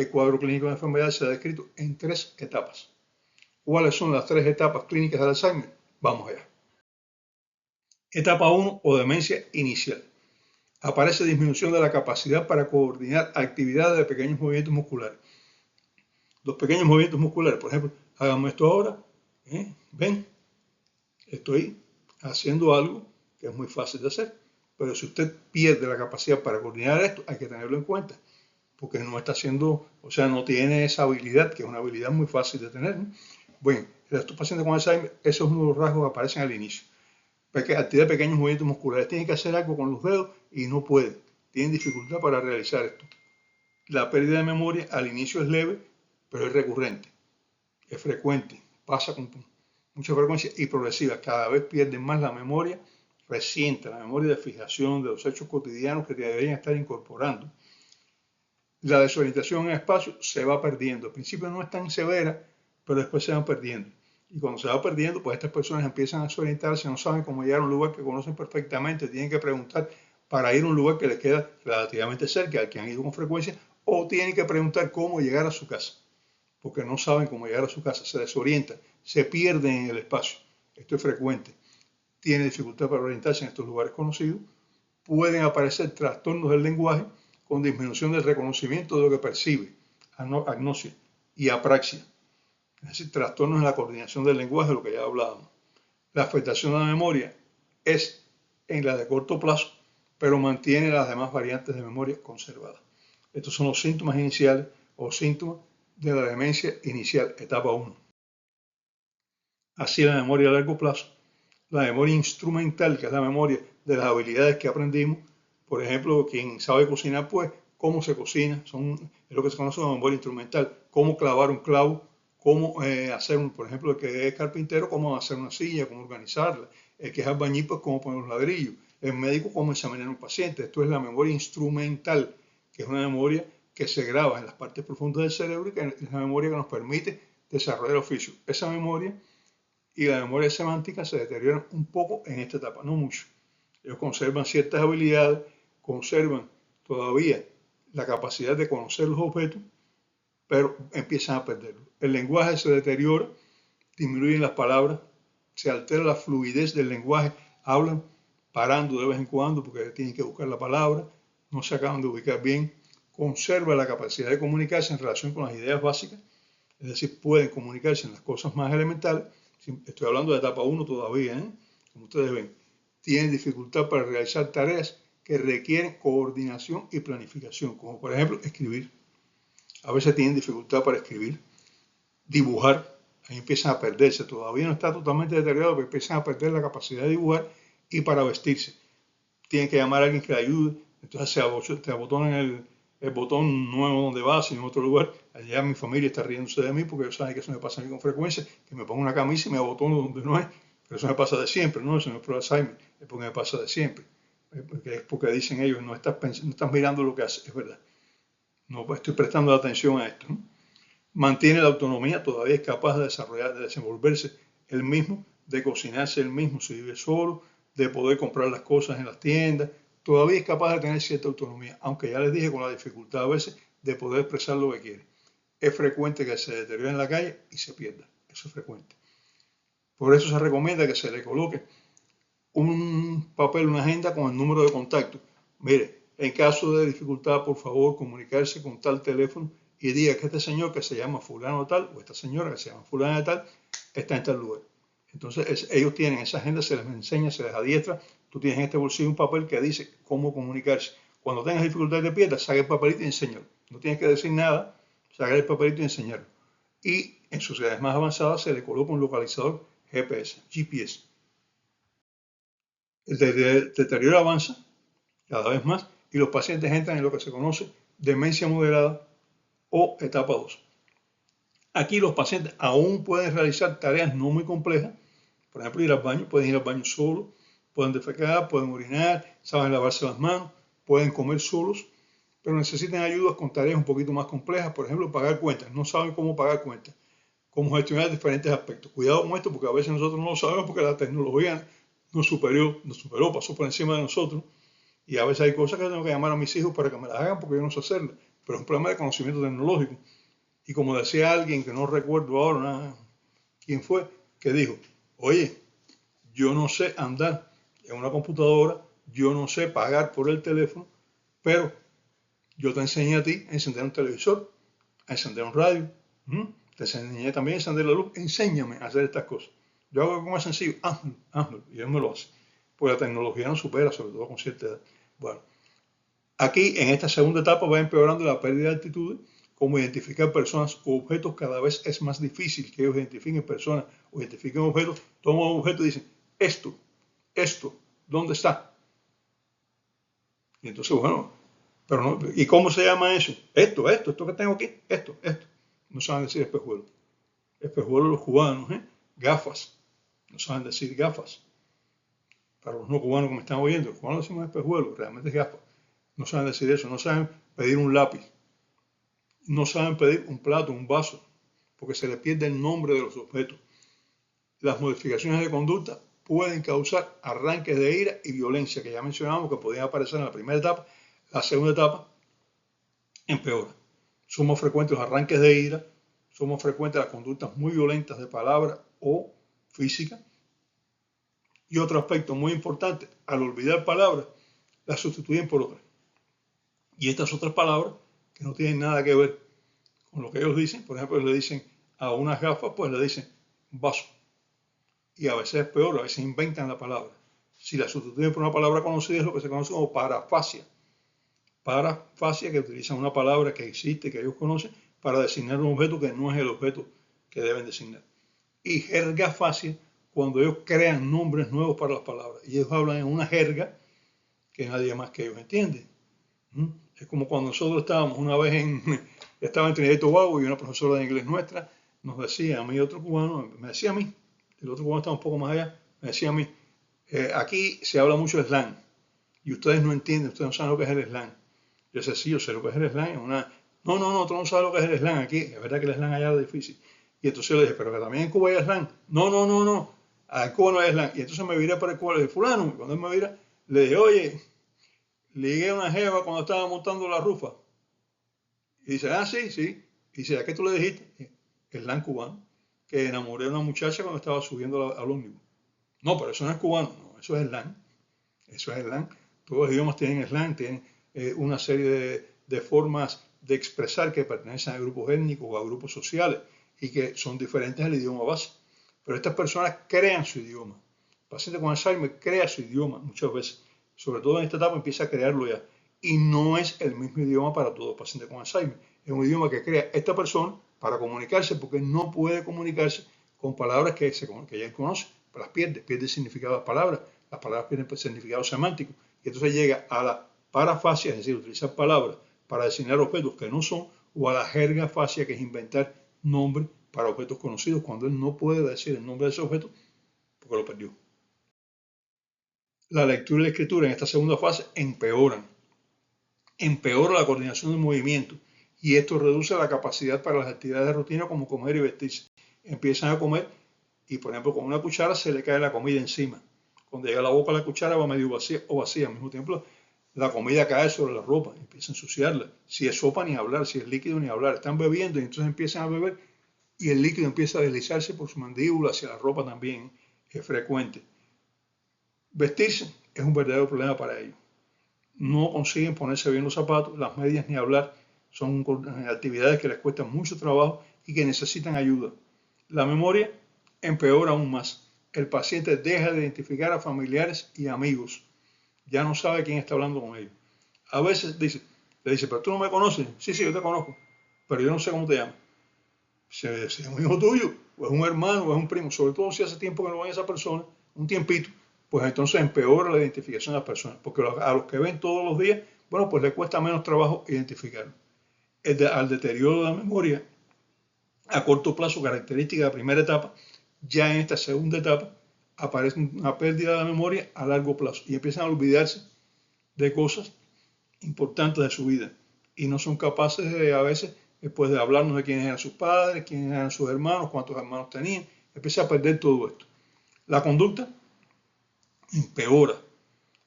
El cuadro clínico de la enfermedad se ha descrito en 3 etapas. ¿Cuáles son las 3 etapas clínicas del Alzheimer? Vamos allá. Etapa 1 o demencia inicial. Aparece disminución de la capacidad para coordinar actividades de pequeños movimientos musculares. Los pequeños movimientos musculares, por ejemplo, hagamos esto ahora. ¿Ven? Estoy haciendo algo que es muy fácil de hacer. Pero si usted pierde la capacidad para coordinar esto, hay que tenerlo en cuenta. Porque no está haciendo, o sea, no tiene esa habilidad, que es una habilidad muy fácil de tener, ¿no? Bueno, estos pacientes con Alzheimer, esos son uno de los rasgos que aparecen al inicio. Actividad de pequeños movimientos musculares. Tienen que hacer algo con los dedos y no pueden. Tienen dificultad para realizar esto. La pérdida de memoria al inicio es leve, pero es recurrente, es frecuente, pasa con mucha frecuencia y progresiva. Cada vez pierden más la memoria reciente, la memoria de fijación de los hechos cotidianos que deberían estar incorporando. La desorientación en el espacio se va perdiendo. Al principio no es tan severa, pero después se van perdiendo. Y cuando se va perdiendo, pues estas personas empiezan a desorientarse, no saben cómo llegar a un lugar que conocen perfectamente, tienen que preguntar para ir a un lugar que les queda relativamente cerca, al que han ido con frecuencia, o tienen que preguntar cómo llegar a su casa, porque no saben cómo llegar a su casa, se desorientan, se pierden en el espacio. Esto es frecuente. Tienen dificultad para orientarse en estos lugares conocidos. Pueden aparecer trastornos del lenguaje con disminución del reconocimiento de lo que percibe, agnosia y apraxia. Es decir, trastornos en la coordinación del lenguaje, de lo que ya hablábamos. La afectación de la memoria es en la de corto plazo, pero mantiene las demás variantes de memoria conservadas. Estos son los síntomas iniciales o síntomas de la demencia inicial, etapa 1. Así la memoria a largo plazo, la memoria instrumental, que es la memoria de las habilidades que aprendimos. Por ejemplo, quien sabe cocinar, pues, cómo se cocina, es lo que se conoce como memoria instrumental, cómo clavar un clavo, cómo hacer, por ejemplo, el que es carpintero, cómo hacer una silla, cómo organizarla, el que es albañil, pues cómo poner los ladrillos, el médico, cómo examinar a un paciente. Esto es la memoria instrumental, que es una memoria que se graba en las partes profundas del cerebro y que es la memoria que nos permite desarrollar el oficio. Esa memoria y la memoria semántica se deterioran un poco en esta etapa, no mucho. Ellos conservan ciertas habilidades, conservan todavía la capacidad de conocer los objetos, pero empiezan a perderlo. El lenguaje se deteriora, disminuyen las palabras, se altera la fluidez del lenguaje, hablan parando de vez en cuando porque tienen que buscar la palabra, no se acaban de ubicar bien, conserva la capacidad de comunicarse en relación con las ideas básicas, es decir, pueden comunicarse en las cosas más elementales. Estoy hablando de etapa 1 todavía, como ustedes ven. Tienen dificultad para realizar tareas que requieren coordinación y planificación, como por ejemplo escribir. A veces tienen dificultad para escribir, dibujar, ahí empiezan a perderse. Todavía no está totalmente deteriorado, pero empiezan a perder la capacidad de dibujar y para vestirse. Tienen que llamar a alguien que le ayude, entonces se abotonan el botón nuevo donde va, sino en otro lugar. Allá mi familia está riéndose de mí porque ellos saben que eso me pasa a mí con frecuencia, que me pongo una camisa y me abotono donde no es, pero eso me pasa de siempre, ¿no? Eso no es por Alzheimer, es porque me pasa de siempre. Es porque dicen ellos, no estás mirando lo que haces, es verdad. No estoy prestando atención a esto, ¿no? Mantiene la autonomía, todavía es capaz de desarrollar, de desenvolverse él mismo, de cocinarse él mismo si vive solo, de poder comprar las cosas en las tiendas, todavía es capaz de tener cierta autonomía, aunque ya les dije con la dificultad a veces de poder expresar lo que quiere. Es frecuente que se deteriore en la calle y se pierda, eso es frecuente. Por eso se recomienda que se le coloque un papel, una agenda con el número de contacto. Mire, en caso de dificultad, por favor, comunicarse con tal teléfono y diga que este señor que se llama fulano tal o esta señora que se llama fulana tal está en tal lugar. Entonces ellos tienen esa agenda, se les enseña, se les adiestra. Tú tienes en este bolsillo un papel que dice cómo comunicarse. Cuando tengas dificultad de pierdas, saca el papelito y enséñalo. No tienes que decir nada, saca el papelito y enseñarlo. Y en sociedades más avanzadas se le coloca un localizador GPS. El deterioro avanza cada vez más y los pacientes entran en lo que se conoce demencia moderada o etapa 2. Aquí los pacientes aún pueden realizar tareas no muy complejas, por ejemplo ir al baño, pueden ir al baño solos, pueden defecar, pueden orinar, saben lavarse las manos, pueden comer solos, pero necesitan ayuda con tareas un poquito más complejas, por ejemplo pagar cuentas, no saben cómo pagar cuentas, cómo gestionar diferentes aspectos. Cuidado con esto porque a veces nosotros no lo sabemos porque la tecnología nos superó, pasó por encima de nosotros. Y a veces hay cosas que tengo que llamar a mis hijos para que me las hagan porque yo no sé hacerlas. pero es un problema de conocimiento tecnológico. Y como decía alguien, que no recuerdo ahora quién fue, que dijo, oye, yo no sé andar en una computadora, yo no sé pagar por el teléfono, pero yo te enseñé a ti a encender un televisor, a encender un radio, te enseñé también a encender la luz, enséñame a hacer estas cosas. Yo hago algo más sencillo, házmelo, y él me lo hace. Pues la tecnología nos supera, sobre todo con cierta edad. Bueno, aquí en esta segunda etapa va empeorando la pérdida de actitudes, como identificar personas u objetos cada vez es más difícil que ellos identifiquen personas o identifiquen objetos, toman un objeto y dicen, esto, ¿dónde está? Y entonces, bueno, pero no, ¿y cómo se llama eso? Esto que tengo aquí, esto. No saben decir espejuelo. Espejuelo los cubanos, gafas. No saben decir gafas. Para los no cubanos que me están oyendo, los cubanos decimos espejuelo, realmente es gafas. No saben decir eso, no saben pedir un lápiz. No saben pedir un plato, un vaso, porque se les pierde el nombre de los objetos. Las modificaciones de conducta pueden causar arranques de ira y violencia, que ya mencionamos que podían aparecer en la primera etapa. La segunda etapa empeora. Son más frecuentes los arranques de ira, son más frecuentes las conductas muy violentas de palabra o física. Y otro aspecto muy importante, al olvidar palabras, las sustituyen por otras. Y estas otras palabras, que no tienen nada que ver con lo que ellos dicen, por ejemplo, le dicen a unas gafas, pues le dicen vaso. Y a veces es peor, a veces inventan la palabra. Si la sustituyen por una palabra conocida es lo que se conoce como parafasia. Parafasia, que utilizan una palabra que existe, que ellos conocen, para designar un objeto que no es el objeto que deben designar. Y jergafasia, cuando ellos crean nombres nuevos para las palabras. Y ellos hablan en una jerga que nadie más que ellos entiende. Es como cuando nosotros estábamos una vez estaba en Trinidad y Tobago y una profesora de inglés nuestra nos decía, a mí otro cubano, me decía a mí, el otro cubano está un poco más allá, me decía a mí, aquí se habla mucho de slang y ustedes no entienden, ustedes no saben lo que es el slang. Yo decía, sí, yo sé lo que es el slang. No, tú no sabes lo que es el slang aquí, es verdad que el slang allá es difícil. Y entonces yo le dije, pero que también en Cuba hay slang. No, en Cuba no hay slang. Y entonces me viré para el Cuba, le dije, fulano, y cuando él me vira, le dije, oye, ligué a una jeva cuando estaba montando la rufa. Y dice, sí. Y dice, ¿a qué tú le dijiste? El slang cubano, que enamoré a una muchacha cuando estaba subiendo al ómnibus. No, pero eso no es cubano, no, eso es slang. Eso es slang. Todos los idiomas tienen slang, tienen una serie de formas de expresar que pertenecen a grupos étnicos o a grupos sociales y que son diferentes al idioma base. Pero estas personas crean su idioma. El paciente con Alzheimer crea su idioma muchas veces. Sobre todo en esta etapa empieza a crearlo ya. Y no es el mismo idioma para todo paciente con Alzheimer. Es un idioma que crea esta persona para comunicarse porque no puede comunicarse con palabras que ya él conoce. Las pierde significado las palabras pierden significado semántico. Y entonces llega a la parafasia, es decir, utilizar palabras para designar objetos que no son, o a la jergafasia, que es inventar nombres para objetos conocidos cuando él no puede decir el nombre de ese objeto porque lo perdió. La lectura y la escritura en esta segunda fase empeoran. Empeora la coordinación del movimiento y esto reduce la capacidad para las actividades de rutina como comer y vestirse. Empiezan a comer y, por ejemplo, con una cuchara se le cae la comida encima. Cuando llega a la boca la cuchara va medio vacía o vacía. Al mismo tiempo la comida cae sobre la ropa, empieza a ensuciarla. Si es sopa ni hablar, si es líquido ni hablar. Están bebiendo y entonces empiezan a beber y el líquido empieza a deslizarse por su mandíbula hacia la ropa también, es frecuente. Vestirse es un verdadero problema para ellos. No consiguen ponerse bien los zapatos, las medias ni hablar. Son actividades que les cuestan mucho trabajo y que necesitan ayuda. La memoria empeora aún más. El paciente deja de identificar a familiares y amigos. Ya no sabe quién está hablando con ellos. A veces le dice, pero tú no me conoces. Sí, yo te conozco, pero yo no sé cómo te llamas. Si es un hijo tuyo, o es un hermano, o es un primo, sobre todo si hace tiempo que no ven a esa persona, un tiempito, pues entonces empeora la identificación de las personas, porque a los que ven todos los días, bueno, pues les cuesta menos trabajo identificarlo. Al deterioro de la memoria a corto plazo, característica de la primera etapa, ya en esta segunda etapa aparece una pérdida de la memoria a largo plazo y empiezan a olvidarse de cosas importantes de su vida y no son capaces de, a veces, después de hablarnos de quiénes eran sus padres, quiénes eran sus hermanos, cuántos hermanos tenían, empieza a perder todo esto. La conducta empeora.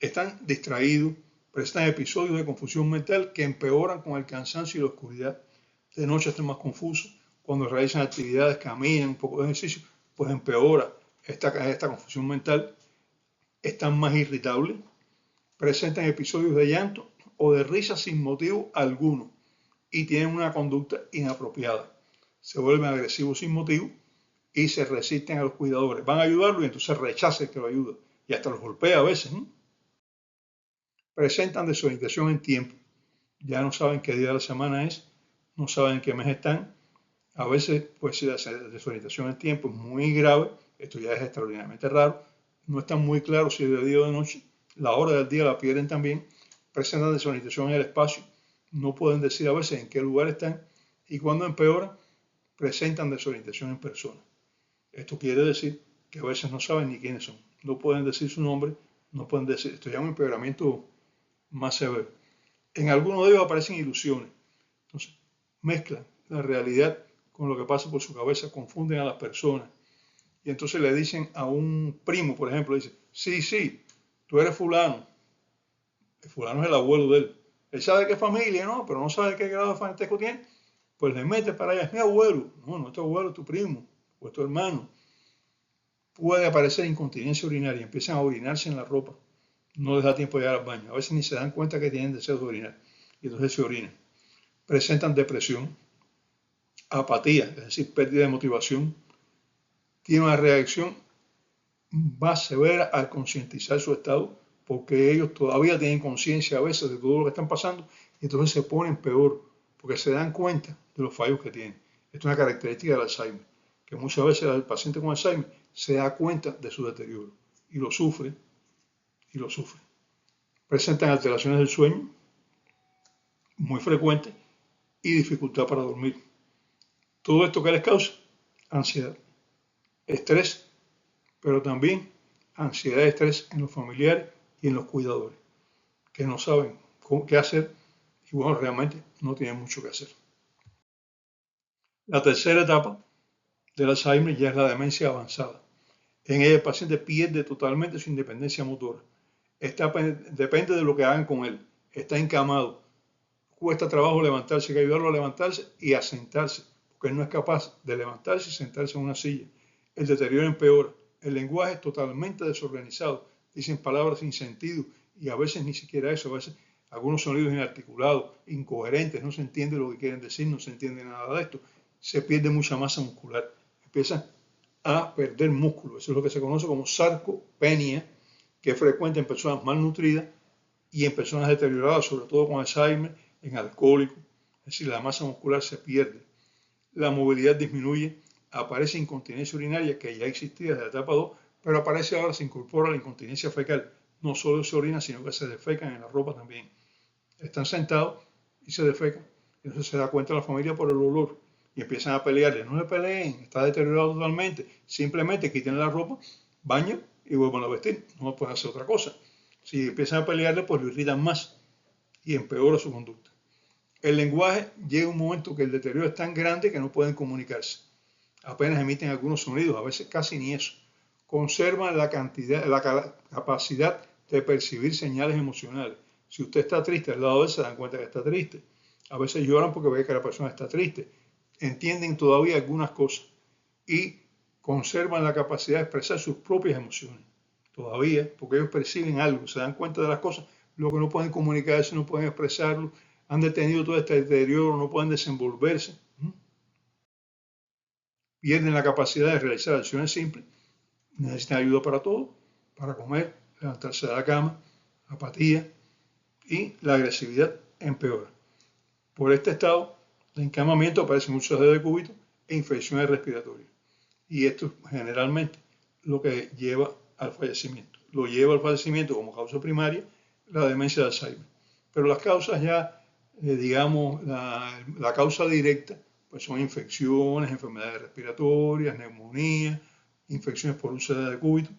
Están distraídos, presentan episodios de confusión mental que empeoran con el cansancio y la oscuridad. De noche están más confusos. Cuando realizan actividades, caminan, un poco de ejercicio, pues empeora esta confusión mental. Están más irritables. Presentan episodios de llanto o de risa sin motivo alguno y tienen una conducta inapropiada. Se vuelven agresivos sin motivo y se resisten a los cuidadores. Van a ayudarlo y entonces rechazan el que lo ayuda y hasta los golpea a veces. Presentan desorientación en tiempo. Ya no saben qué día de la semana es, no saben en qué mes están. A veces, pues, si la desorientación en tiempo es muy grave, esto ya es extraordinariamente raro, no están muy claros si es de día o de noche, la hora del día la pierden también, presentan desorientación en el espacio, no pueden decir a veces en qué lugar están y cuando empeoran, presentan desorientación en persona. Esto quiere decir que a veces no saben ni quiénes son, no pueden decir su nombre, no pueden decir, esto ya es un empeoramiento más severo. En algunos de ellos aparecen ilusiones, entonces mezclan la realidad con lo que pasa por su cabeza, confunden a las personas y entonces le dicen a un primo, por ejemplo, dice, sí, tú eres fulano, el fulano es el abuelo de él, él sabe qué familia, ¿no? Pero no sabe qué grado de parentesco tiene, pues le mete para allá, es mi abuelo, no es tu abuelo, es tu primo o es tu hermano. Puede aparecer incontinencia urinaria, empiezan a orinarse en la ropa, no les da tiempo de llegar al baño, a veces ni se dan cuenta que tienen deseo de orinar y entonces se orinan. Presentan depresión, apatía, es decir, pérdida de motivación, tiene una reacción más severa al concientizar su estado, porque ellos todavía tienen conciencia a veces de todo lo que están pasando y entonces se ponen peor, porque se dan cuenta de los fallos que tienen. Esto es una característica del Alzheimer, que muchas veces el paciente con Alzheimer se da cuenta de su deterioro y lo sufre, y lo sufre. Presentan alteraciones del sueño, muy frecuentes, y dificultad para dormir. Todo esto que les causa ansiedad, estrés, pero también ansiedad y estrés en los familiares y en los cuidadores, que no saben qué hacer y bueno, realmente no tienen mucho que hacer. La tercera etapa del Alzheimer ya es la demencia avanzada. En ella el paciente pierde totalmente su independencia motora. Depende de lo que hagan con él. Está encamado. Cuesta trabajo levantarse, hay que ayudarlo a levantarse y a sentarse, porque él no es capaz de levantarse y sentarse en una silla. El deterioro empeora. El lenguaje es totalmente desorganizado. Dicen palabras sin sentido y a veces ni siquiera eso. A veces algunos sonidos inarticulados, incoherentes, no se entiende lo que quieren decir, no se entiende nada de esto. Se pierde mucha masa muscular. Empiezan a perder músculo. Eso es lo que se conoce como sarcopenia, que es frecuente en personas malnutridas y en personas deterioradas, sobre todo con Alzheimer, en alcohólicos. Es decir, la masa muscular se pierde. La movilidad disminuye, aparece incontinencia urinaria, que ya existía desde la etapa 2, pero aparece ahora, se incorpora la incontinencia fecal. No solo se orina, sino que se defecan en la ropa también. Están sentados y se defecan. Entonces se da cuenta la familia por el olor y empiezan a pelearle. No le peleen, está deteriorado totalmente. Simplemente quiten la ropa, bañen y vuelvan a vestir. No pueden hacer otra cosa. Si empiezan a pelearle, pues lo irritan más y empeora su conducta. El lenguaje llega un momento que el deterioro es tan grande que no pueden comunicarse. Apenas emiten algunos sonidos, a veces casi ni eso. Conservan la capacidad de percibir señales emocionales. Si usted está triste al lado de él, se dan cuenta que está triste. A veces lloran porque ve que la persona está triste. Entienden todavía algunas cosas y conservan la capacidad de expresar sus propias emociones. Todavía, porque ellos perciben algo, se dan cuenta de las cosas, lo que no pueden comunicarse, no pueden expresarlo, han detenido todo este deterioro, no pueden desenvolverse, pierden la capacidad de realizar acciones simples, necesitan ayuda para todo, para comer, levantarse de la cama, apatía y la agresividad empeora. Por este estado de encamamiento aparecen muchos dedos de cúbito e infecciones respiratorias. Y esto es generalmente lo que lleva al fallecimiento. Lo lleva al fallecimiento como causa primaria la demencia de Alzheimer. Pero las causas ya, digamos, la causa directa, pues son infecciones, enfermedades respiratorias, neumonía, infecciones por úlceras de decúbito.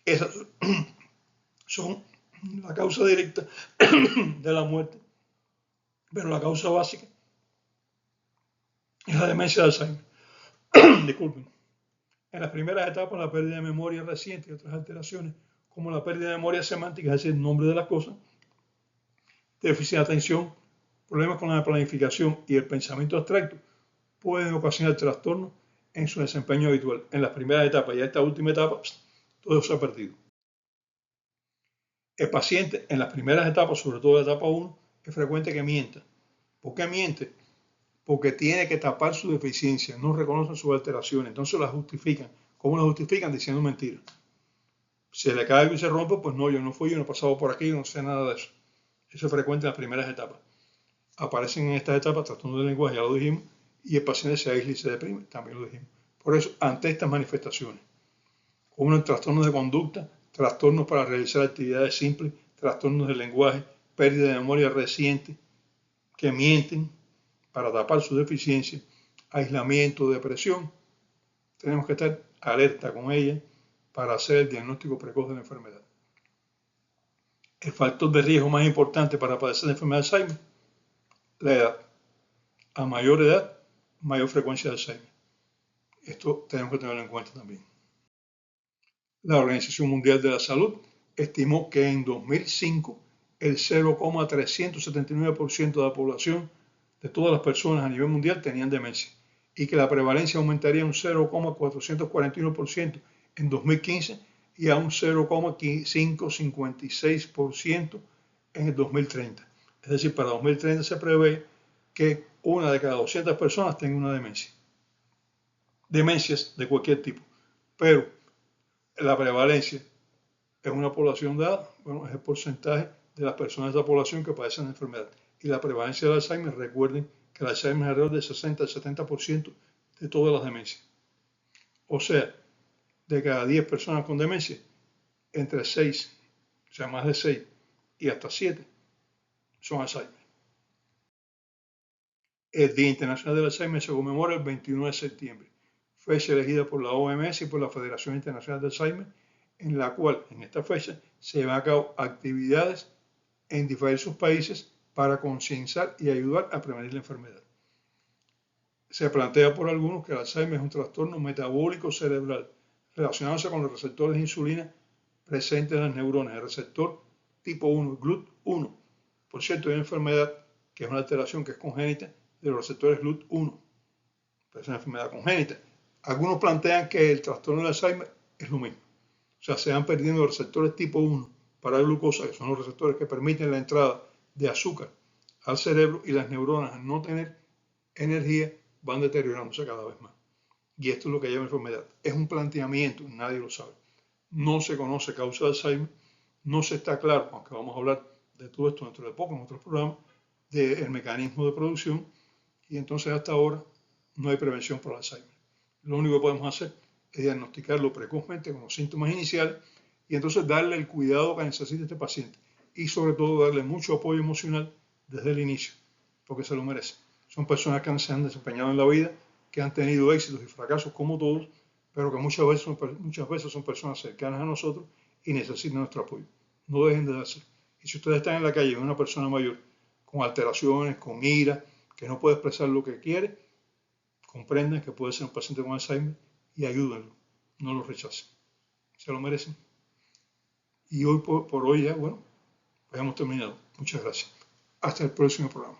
Esas son la causa directa de la muerte. Pero la causa básica es la demencia de Alzheimer. Disculpen. En las primeras etapas, la pérdida de memoria reciente y otras alteraciones como la pérdida de memoria semántica, es decir, el nombre de las cosas, déficit de atención, problemas con la planificación y el pensamiento abstracto, pueden ocasionar trastornos en su desempeño habitual. En las primeras etapas y esta última etapa, todo se ha perdido. El paciente en las primeras etapas, sobre todo la etapa 1, es frecuente que mienta. ¿Por qué miente? Porque tiene que tapar su deficiencia, no reconocen sus alteraciones, entonces las justifican. ¿Cómo las justifican? Diciendo mentiras. Si le cae algo y se rompe, pues no, yo no fui, yo no he pasado por aquí, yo no sé nada de eso. Eso es frecuente en las primeras etapas. Aparecen en estas etapas trastornos del lenguaje, ya lo dijimos, y el paciente se aísla y se deprime, también lo dijimos. Por eso, ante estas manifestaciones, como en trastornos de conducta, trastornos para realizar actividades simples, trastornos del lenguaje, pérdida de memoria reciente, que mienten para tapar su deficiencia, aislamiento, depresión, tenemos que estar alerta con ella para hacer el diagnóstico precoz de la enfermedad. El factor de riesgo más importante para padecer la enfermedad de Alzheimer, la edad. A mayor edad, mayor frecuencia de Alzheimer. Esto tenemos que tenerlo en cuenta también. La Organización Mundial de la Salud estimó que en 2005 el 0,379% de la población de todas las personas a nivel mundial tenían demencia y que la prevalencia aumentaría un 0,441% en 2015 y a un 0,556% en el 2030. Es decir, para 2030 se prevé que una de cada 200 personas tenga una demencia. Demencias de cualquier tipo. Pero la prevalencia en una población dada, bueno, es el porcentaje de las personas de la población que padecen la enfermedad. Y la prevalencia del Alzheimer, recuerden que el Alzheimer es alrededor del 60 al 70% de todas las demencias. O sea, de cada 10 personas con demencia, entre 6, o sea, más de 6 y hasta 7 son Alzheimer. El Día Internacional del Alzheimer se conmemora el 21 de septiembre, fecha elegida por la OMS y por la Federación Internacional de Alzheimer, en la cual, en esta fecha, se llevan a cabo actividades en diversos países para concienciar y ayudar a prevenir la enfermedad. Se plantea por algunos que el Alzheimer es un trastorno metabólico cerebral relacionándose con los receptores de insulina presentes en las neuronas, el receptor tipo 1, GLUT1. Por cierto, hay una enfermedad que es una alteración que es congénita de los receptores GLUT1, pero es una enfermedad congénita. Algunos plantean que el trastorno de Alzheimer es lo mismo. O sea, se van perdiendo los receptores tipo 1 para la glucosa, que son los receptores que permiten la entrada de azúcar al cerebro, y las neuronas, al no tener energía, van deteriorándose cada vez más. Y esto es lo que lleva a la enfermedad. Es un planteamiento, nadie lo sabe. No se conoce causa de Alzheimer, no se está claro, aunque vamos a hablar de todo esto dentro de poco en otros programas, del mecanismo de producción, y entonces hasta ahora no hay prevención para el Alzheimer. Lo único que podemos hacer es diagnosticarlo precozmente con los síntomas iniciales y entonces darle el cuidado que necesita este paciente y sobre todo darle mucho apoyo emocional desde el inicio, porque se lo merece. Son personas que se han desempeñado en la vida, que han tenido éxitos y fracasos como todos, pero que muchas veces son personas cercanas a nosotros y necesitan nuestro apoyo. No dejen de hacerlo. Y si ustedes están en la calle y ven una persona mayor con alteraciones, con ira, que no puede expresar lo que quiere, comprendan que puede ser un paciente con Alzheimer y ayúdenlo, no lo rechacen. Se lo merecen. Y hoy por hoy ya, bueno, pues hemos terminado. Muchas gracias. Hasta el próximo programa.